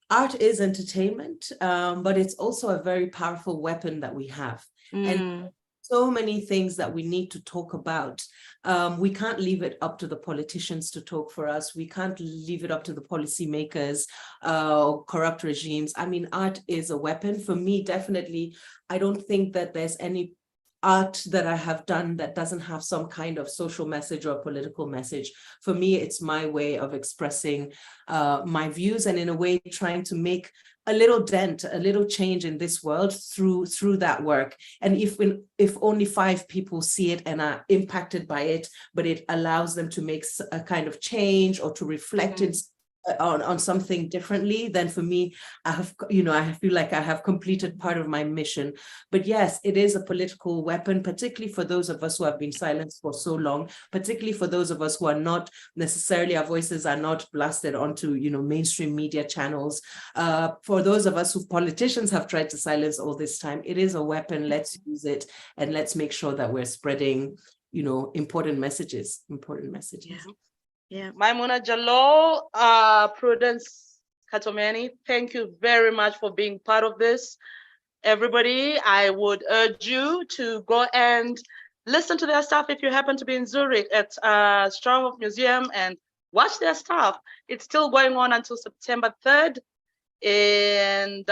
art is entertainment, but it's also a very powerful weapon that we have. And so many things that we need to talk about. We can't leave it up to the politicians to talk for us. We can't leave it up to the policymakers or corrupt regimes. I mean, art is a weapon. For me, definitely, I don't think that there's any art that I have done that doesn't have some kind of social message or political message. For me, it's my way of expressing my views, and in a way trying to make a little dent, a little change in this world through that work. And if only 5 people see it and are impacted by it, but it allows them to make a kind of change or to reflect on something differently, then for me, I feel like I have completed part of my mission. But yes, it is a political weapon, particularly for those of us who have been silenced for so long, particularly for those of us who are not necessarily, our voices are not blasted onto, mainstream media channels. For those of us who politicians have tried to silence all this time, it is a weapon. Let's use it, and let's make sure that we're spreading, important messages. Yeah. Maïmouna Jallow, Prudence Katomeni, thank you very much for being part of this. Everybody, I would urge you to go and listen to their stuff if you happen to be in Zurich at Strauhof Museum, and watch their stuff. It's still going on until September 3rd. And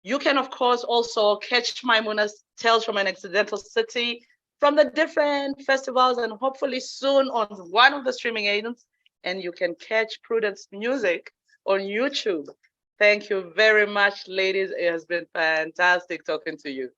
you can, of course, also catch Maïmouna's Tales from an Accidental City from the different festivals, and hopefully soon on one of the streaming agents. And you can catch Prudence music on YouTube. Thank you very much, ladies. It has been fantastic talking to you.